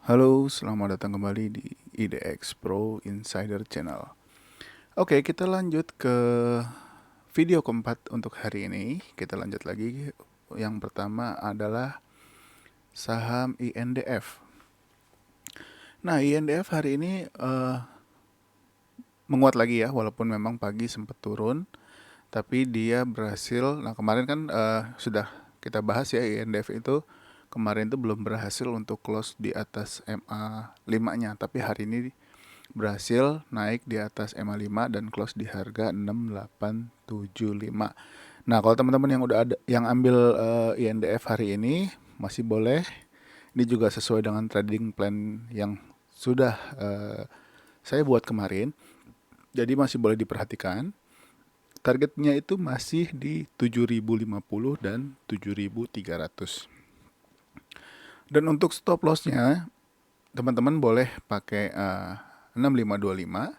Halo, selamat datang kembali di IDX Pro Insider Channel. Oke, kita lanjut ke video keempat untuk hari ini. Kita lanjut lagi. Yang pertama adalah saham INDF. Nah, INDF hari ini menguat lagi ya, walaupun memang pagi sempat turun, tapi dia berhasil. Nah, kemarin kan sudah kita bahas ya, INDF itu kemarin itu belum berhasil untuk close di atas MA 5-nya, tapi hari ini berhasil naik di atas MA5 dan close di harga 6875. Nah, kalau teman-teman yang udah ada yang ambil INDF hari ini masih boleh. Ini juga sesuai dengan trading plan yang sudah saya buat kemarin. Jadi masih boleh diperhatikan. Targetnya itu masih di 7050 dan 7300. Dan untuk stop lossnya teman-teman boleh pakai 6525,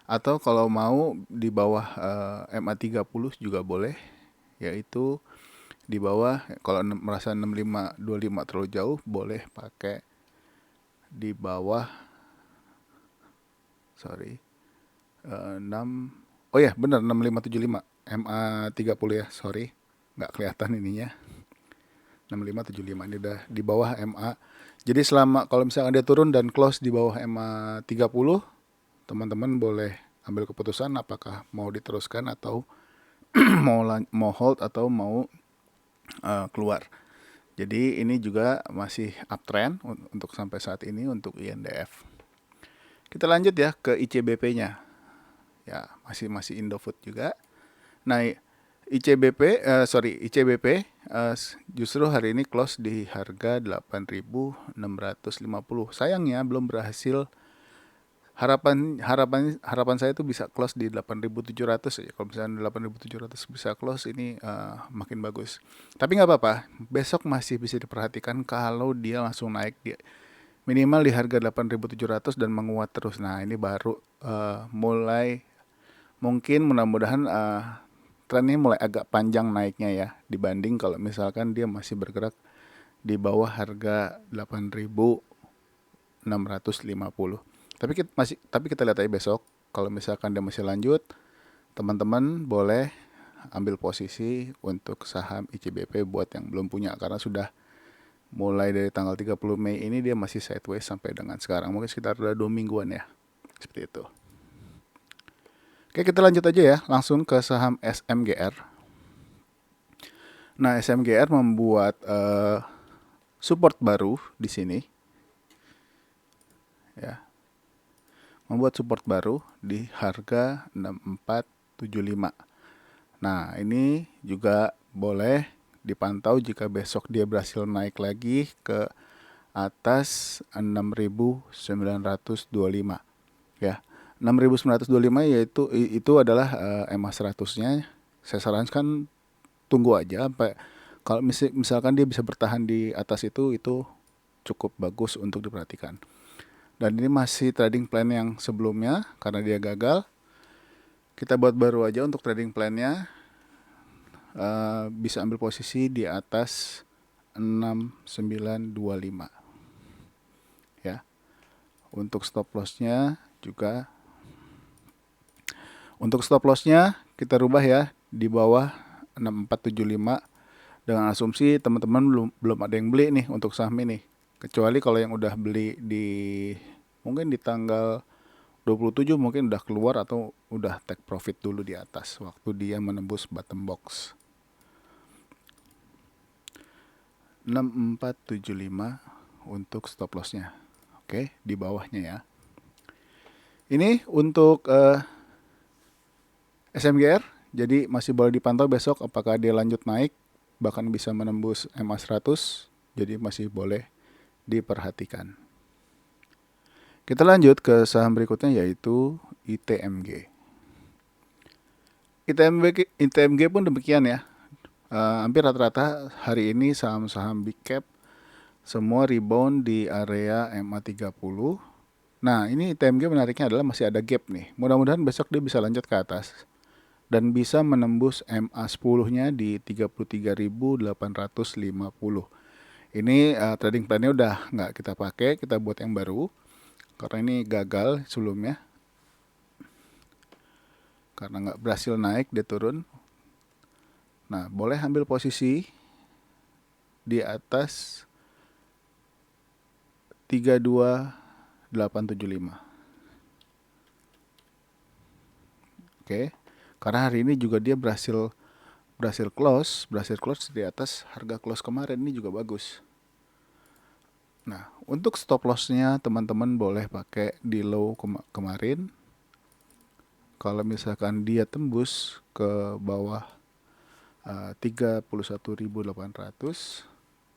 atau kalau mau di bawah MA30 juga boleh, yaitu di bawah. Kalau merasa 6525 terlalu jauh, boleh pakai di bawah, 6, oh ya benar, 6575 MA30 ya, sorry nggak kelihatan ininya. 6575 ini udah di bawah MA. Jadi selama kalau misalkan dia turun dan close di bawah MA30, teman-teman boleh ambil keputusan apakah mau diteruskan atau mau hold atau mau keluar. Jadi ini juga masih uptrend untuk sampai saat ini untuk INDF. Kita lanjut ya ke ICBP-nya. Ya, masih Indofood juga. Nah, ICBP justru hari ini close di harga 8.650. Sayangnya belum berhasil. Harapan saya itu bisa close di 8.700 ya. Kalau misalnya 8.700 bisa close, ini makin bagus. Tapi nggak apa-apa, besok masih bisa diperhatikan kalau dia langsung naik minimal di harga 8.700 dan menguat terus. Nah, ini baru mulai, mungkin mudah-mudahan trennya mulai agak panjang naiknya ya, dibanding kalau misalkan dia masih bergerak di bawah harga 8.650. Tapi kita lihat aja besok. Kalau misalkan dia masih lanjut, teman-teman boleh ambil posisi untuk saham ICBP buat yang belum punya, karena sudah mulai dari tanggal 30 Mei ini dia masih sideways sampai dengan sekarang. Mungkin sekitar 2 mingguan ya. Seperti itu. Oke, kita lanjut aja ya, langsung ke saham SMGR. Nah, SMGR membuat support baru di sini. Ya, membuat support baru di harga 6475. Nah, ini juga boleh dipantau jika besok dia berhasil naik lagi ke atas 6.925 ya. 6.925 yaitu itu adalah EMA 100-nya. Saya sarankan tunggu aja sampai, kalau misalkan dia bisa bertahan di atas itu cukup bagus untuk diperhatikan. Dan ini masih trading plan yang sebelumnya, karena dia gagal. Kita buat baru aja untuk trading plannya. Bisa ambil posisi di atas 6925 ya. Untuk stop lossnya juga, kita rubah ya di bawah 6475, dengan asumsi teman-teman belum ada yang beli nih untuk saham ini. Kecuali kalau yang udah beli mungkin di tanggal 27 mungkin udah keluar atau udah take profit dulu di atas waktu dia menembus bottom box. 6475 untuk stop lossnya. Oke, di bawahnya ya. Ini untuk SMGR, jadi masih boleh dipantau besok apakah dia lanjut naik, bahkan bisa menembus MA 100, jadi masih boleh diperhatikan. Kita lanjut ke saham berikutnya, yaitu ITMG. ITMG pun demikian ya. Hampir rata-rata hari ini saham-saham big cap semua rebound di area MA30. Nah, ini ITMG menariknya adalah masih ada gap nih. Mudah-mudahan besok dia bisa lanjut ke atas dan bisa menembus MA10-nya di 33.850. Ini trading plan-nya udah nggak kita pakai, kita buat yang baru karena ini gagal sebelumnya, karena nggak berhasil naik, dia turun. Nah, boleh ambil posisi di atas 32875. Oke. Karena hari ini juga dia berhasil berhasil close di atas harga close kemarin, ini juga bagus. Nah, untuk stop loss-nya teman-teman boleh pakai di low kemarin. Kalau misalkan dia tembus ke bawah 31.800,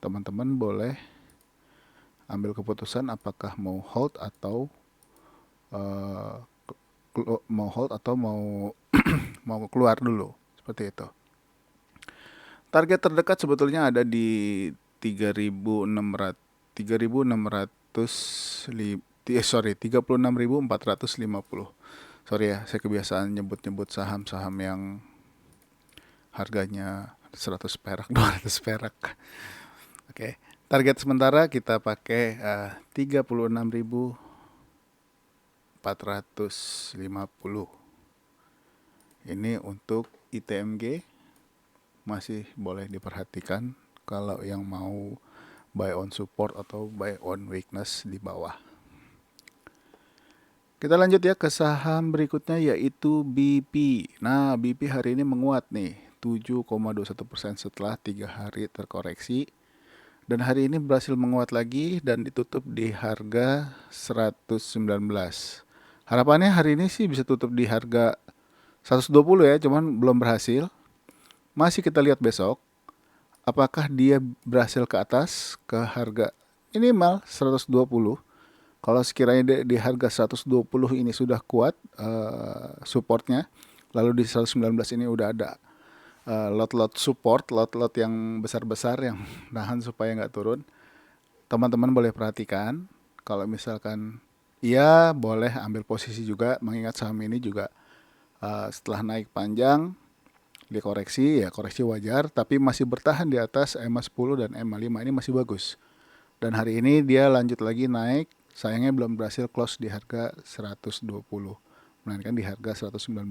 teman-teman boleh ambil keputusan apakah mau hold atau uh, mau keluar dulu, seperti itu. Target terdekat sebetulnya ada di 3.600 36.450. Sorry ya, saya kebiasaan nyebut-nyebut saham-saham yang harganya 100 perak, 200 perak. Oke, target sementara kita pakai 36.450. Ini untuk ITMG masih boleh diperhatikan kalau yang mau buy on support atau buy on weakness di bawah. Kita lanjut ya ke saham berikutnya, yaitu BP. Nah, BP hari ini menguat nih, 7,21% setelah 3 hari terkoreksi. Dan hari ini berhasil menguat lagi dan ditutup di harga 119. Harapannya hari ini sih bisa tutup di harga 120 ya, cuman belum berhasil. Masih kita lihat besok apakah dia berhasil ke atas ke harga minimal 120. Kalau sekiranya di harga 120 ini sudah kuat supportnya, lalu di 119 ini udah ada lot-lot support, lot-lot yang besar-besar yang nahan supaya nggak turun. Teman-teman boleh perhatikan, kalau misalkan iya boleh ambil posisi juga, mengingat saham ini juga setelah naik panjang dikoreksi, ya koreksi wajar, tapi masih bertahan di atas EMA 10 dan EMA 5, ini masih bagus. Dan hari ini dia lanjut lagi naik, sayangnya belum berhasil close di harga 120, melainkan di harga 119.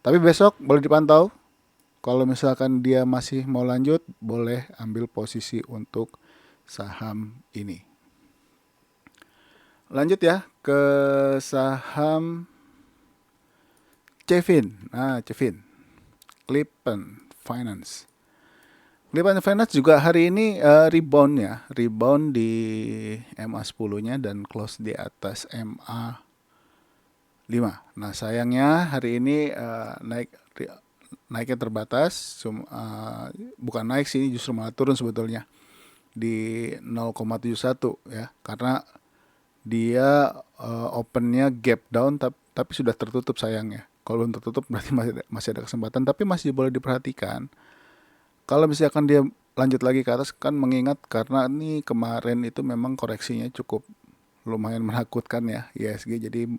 Tapi besok boleh dipantau, kalau misalkan dia masih mau lanjut, boleh ambil posisi untuk saham ini. Lanjut ya ke saham Cevin. Nah, Cevin, Clippan Finance. Clippan Finance juga hari ini rebound ya, rebound di MA 10-nya dan close di atas MA 5. Nah, sayangnya hari ini naiknya terbatas, bukan naik sih, justru malah turun sebetulnya di 0,71 ya, karena dia opennya gap down tapi sudah tertutup sayangnya. Kalau belum tertutup berarti masih ada kesempatan, tapi masih boleh diperhatikan. Kalau misalkan dia lanjut lagi ke atas, kan mengingat karena ini kemarin itu memang koreksinya cukup lumayan menakutkan ya ISG. Jadi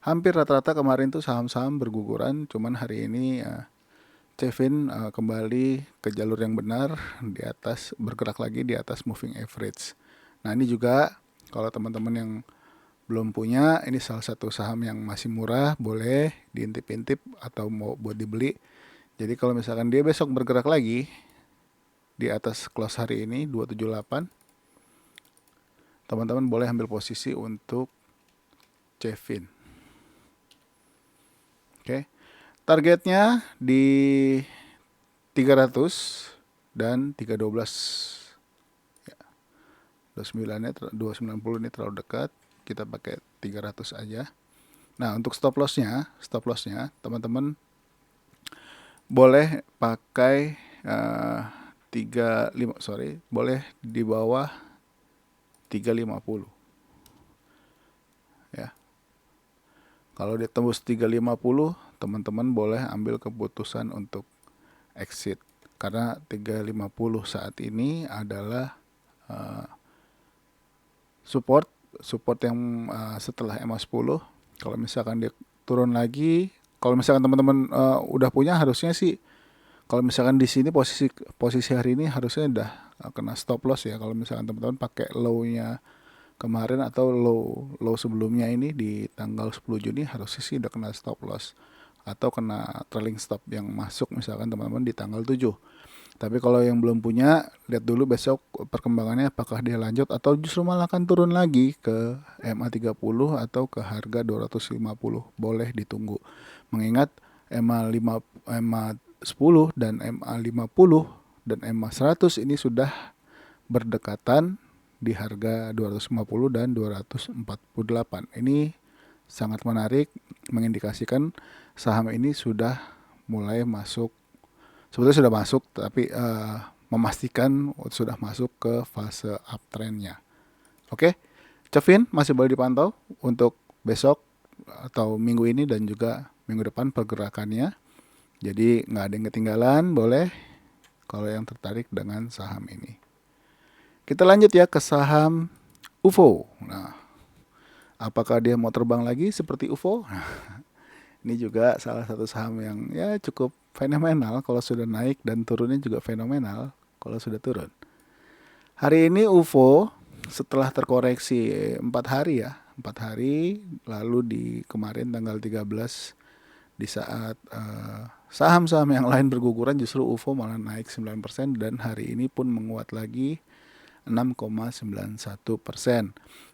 hampir rata-rata kemarin tuh saham-saham berguguran, cuman hari ini Cevin kembali ke jalur yang benar, di atas, bergerak lagi di atas moving average. Nah, ini juga kalau teman-teman yang belum punya, ini salah satu saham yang masih murah, boleh diintip-intip atau mau buat dibeli. Jadi kalau misalkan dia besok bergerak lagi di atas close hari ini 278, teman-teman boleh ambil posisi untuk Cevin. Oke. Targetnya di 300 dan 312. Ya. 290 ini terlalu dekat, kita pakai 300 aja. Nah, untuk stop lossnya teman-teman boleh pakai 35, boleh di bawah 350 ya. Kalau dia tembus 350, teman-teman boleh ambil keputusan untuk exit, karena 350 saat ini adalah support yang setelah EMA 10. Kalau misalkan dia turun lagi, kalau misalkan teman-teman udah punya, harusnya sih Kalau misalkan di sini posisi posisi hari ini harusnya udah kena stop loss ya. Kalau misalkan teman-teman pakai low-nya kemarin atau low sebelumnya ini di tanggal 10 Juni harusnya sih udah kena stop loss atau kena trailing stop yang masuk misalkan teman-teman di tanggal 7. Tapi kalau yang belum punya, lihat dulu besok perkembangannya apakah dia lanjut atau justru malah akan turun lagi ke MA30 atau ke harga 250. Boleh ditunggu. Mengingat MA10 dan MA50 dan MA100 ini sudah berdekatan di harga 250 dan 248. Ini sangat menarik, mengindikasikan saham ini sudah mulai masuk, sebetulnya sudah masuk, tapi memastikan sudah masuk ke fase uptrendnya. Oke, Cevin masih boleh dipantau untuk besok atau minggu ini dan juga minggu depan pergerakannya. Jadi nggak ada yang ketinggalan, boleh kalau yang tertarik dengan saham ini. Kita lanjut ya ke saham UFO. Nah, apakah dia mau terbang lagi seperti UFO? Ini juga salah satu saham yang ya cukup fenomenal kalau sudah naik dan turunnya juga fenomenal kalau sudah turun. Hari ini UFO setelah terkoreksi 4 hari ya, 4 hari lalu di kemarin tanggal 13 di saat saham-saham yang lain berguguran justru UFO malah naik 9% dan hari ini pun menguat lagi 6,91%.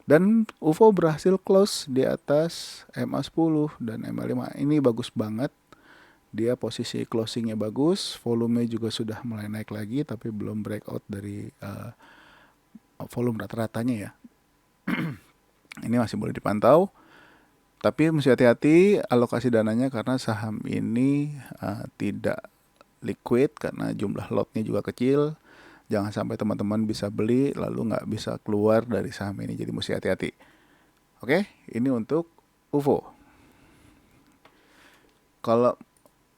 Dan UFO berhasil close di atas MA10 dan MA5. Ini bagus banget. Dia posisi closingnya bagus, volume juga sudah mulai naik lagi tapi belum breakout dari volume rata-ratanya ya. Ini masih boleh dipantau. Tapi mesti hati-hati alokasi dananya karena saham ini tidak liquid karena jumlah lotnya juga kecil. Jangan sampai teman-teman bisa beli lalu nggak bisa keluar dari saham ini. Jadi mesti hati-hati. Oke, ini untuk UFO. Kalau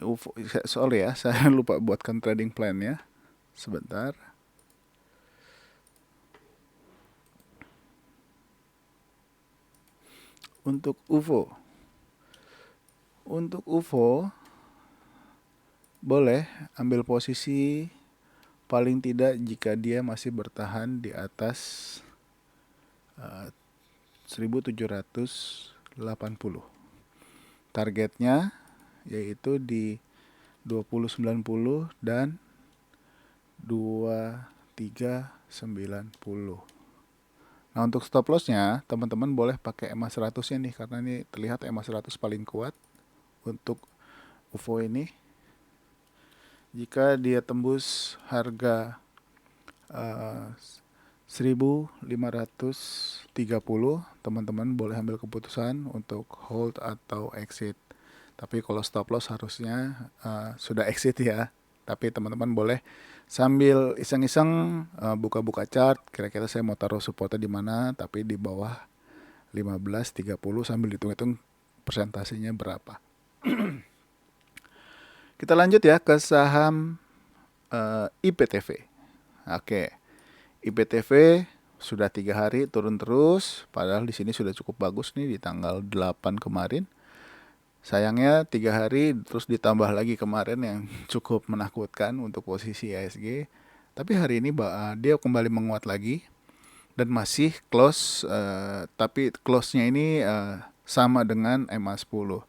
UFO, sorry ya, saya lupa buatkan trading plan ya. Sebentar. Untuk UFO boleh ambil posisi paling tidak jika dia masih bertahan di atas 1780. Targetnya yaitu di 2090 dan 2390. Nah, untuk stop lossnya teman-teman boleh pakai MA100 nya nih karena ini terlihat MA100 paling kuat untuk UFO ini. Jika dia tembus harga 1530, teman-teman boleh ambil keputusan untuk hold atau exit. Tapi kalau stop loss harusnya sudah exit ya. Tapi teman-teman boleh sambil iseng-iseng buka-buka chart, kira-kira saya mau taruh supportnya di mana, tapi di bawah 1530 sambil hitung-hitung persentasenya berapa. Kita lanjut ya ke saham IPTV. Oke, IPTV sudah 3 hari turun terus, padahal di sini sudah cukup bagus nih di tanggal 8 kemarin. Sayangnya 3 hari terus ditambah lagi kemarin yang cukup menakutkan untuk posisi IHSG. Tapi hari ini dia kembali menguat lagi dan masih close, tapi close-nya ini sama dengan MA10.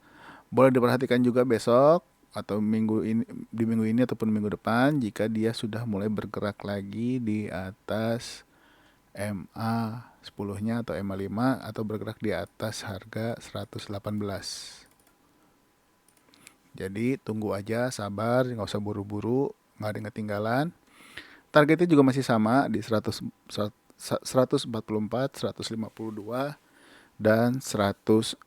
Boleh diperhatikan juga besok atau di minggu ini ataupun minggu depan jika dia sudah mulai bergerak lagi di atas MA10-nya atau MA5 atau bergerak di atas harga 118. Jadi tunggu aja, sabar, nggak usah buru-buru, nggak ada yang ketinggalan. Targetnya juga masih sama di 144, 152, dan 162.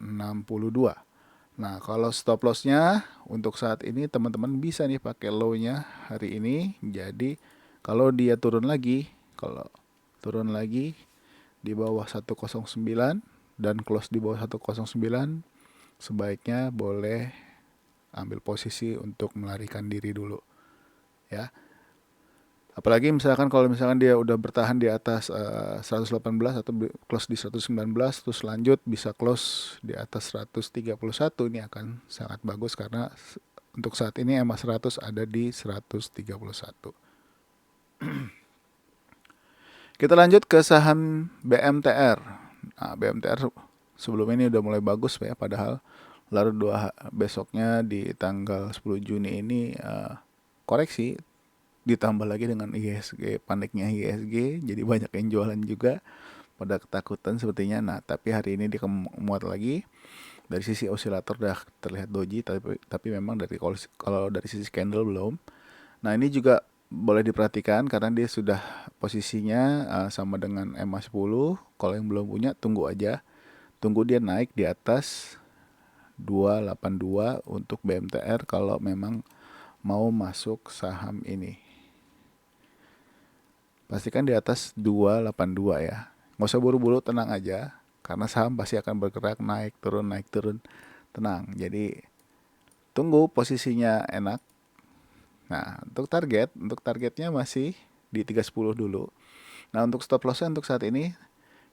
Nah, kalau stop loss-nya untuk saat ini teman-teman bisa nih pakai low-nya hari ini. Jadi kalau dia turun lagi di bawah 109 dan close di bawah 109, sebaiknya boleh ambil posisi untuk melarikan diri dulu ya. Apalagi misalkan kalau misalkan dia udah bertahan di atas 118 atau close di 119 terus lanjut bisa close di atas 131, ini akan sangat bagus karena Untuk saat ini EMA 100 ada di 131. Kita lanjut ke saham BMTR. Nah, BMTR sebelum ini udah mulai bagus ya, padahal lalu besoknya di tanggal 10 Juni ini koreksi, ditambah lagi dengan IHSG, paniknya IHSG, jadi banyak yang jualan juga, pada ketakutan sepertinya. Nah, tapi hari ini dia muat lagi. Dari sisi osilator udah terlihat doji, tapi memang kalau dari sisi candle belum. Nah, ini juga boleh diperhatikan karena dia sudah posisinya sama dengan EMA 10. Kalau yang belum punya, tunggu aja. Tunggu dia naik di atas 282 untuk BMTR kalau memang mau masuk saham ini. Pastikan di atas 282 ya. Nggak usah buru-buru, tenang aja. Karena saham pasti akan bergerak naik turun. Tenang. Jadi tunggu posisinya enak. Nah, untuk targetnya masih di 310 dulu. Nah, untuk stop lossnya untuk saat ini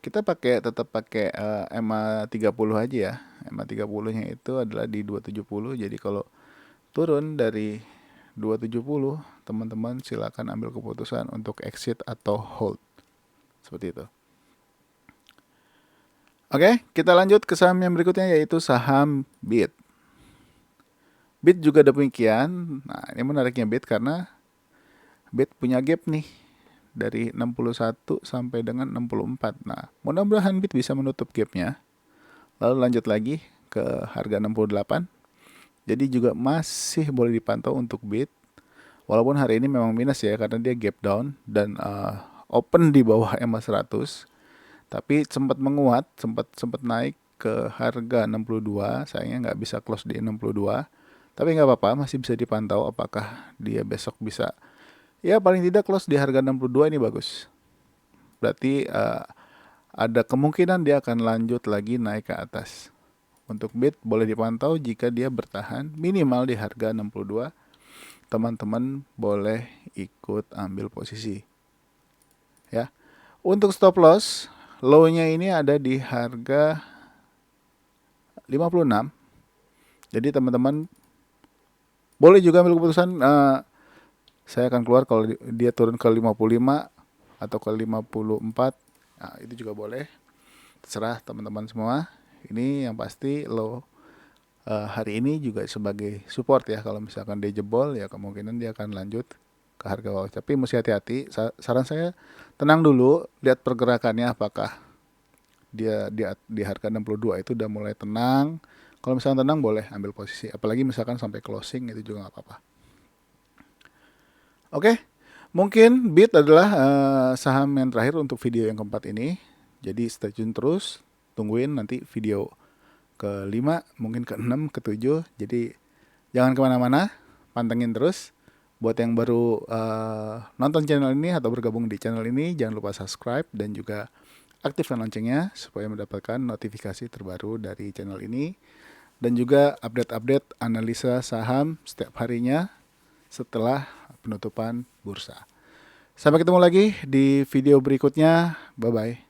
kita tetap pakai EMA 30 aja ya. EMA 30-nya itu adalah di 270. Jadi kalau turun dari 270, teman-teman silakan ambil keputusan untuk exit atau hold. Seperti itu. Oke, kita lanjut ke saham yang berikutnya yaitu saham BIT. BIT juga demikian. Nah, ini menariknya BIT karena BIT punya gap nih dari 61 sampai dengan 64. Nah, mudah-mudahan BIT bisa menutup gapnya. Lalu lanjut lagi ke harga 68. Jadi juga masih boleh dipantau untuk BIT. Walaupun hari ini memang minus ya karena dia gap down dan open di bawah EMA 100. Tapi sempat menguat, sempat naik ke harga 62, sayangnya nggak bisa close di 62. Tapi nggak apa-apa, masih bisa dipantau apakah dia besok bisa. Ya paling tidak close di harga 62 ini bagus. Berarti ada kemungkinan dia akan lanjut lagi naik ke atas. Untuk BIT boleh dipantau jika dia bertahan minimal di harga 62. Teman-teman boleh ikut ambil posisi. Ya. Untuk stop loss, low-nya ini ada di harga 56. Jadi teman-teman boleh juga ambil keputusan saya akan keluar kalau dia turun ke 55 atau ke 54. Nah, itu juga boleh. Terserah teman-teman semua. Ini yang pasti low hari ini juga sebagai support ya. Kalau misalkan dia jebol ya kemungkinan dia akan lanjut ke harga bawah. Tapi mesti hati-hati. Saran saya tenang dulu, lihat pergerakannya apakah dia di harga 62 itu udah mulai tenang. Kalau misalkan tenang boleh ambil posisi. Apalagi misalkan sampai closing itu juga nggak apa-apa. Oke, mungkin BIT adalah saham yang terakhir untuk video yang keempat ini. Jadi stay tune terus, tungguin nanti video ke-5, mungkin ke-6, ke-7. Jadi jangan kemana-mana, pantengin terus. Buat yang baru nonton channel ini atau bergabung di channel ini, jangan lupa subscribe dan juga aktifkan loncengnya supaya mendapatkan notifikasi terbaru dari channel ini. Dan juga update-update analisa saham setiap harinya setelah penutupan bursa. Sampai ketemu lagi di video berikutnya. Bye-bye.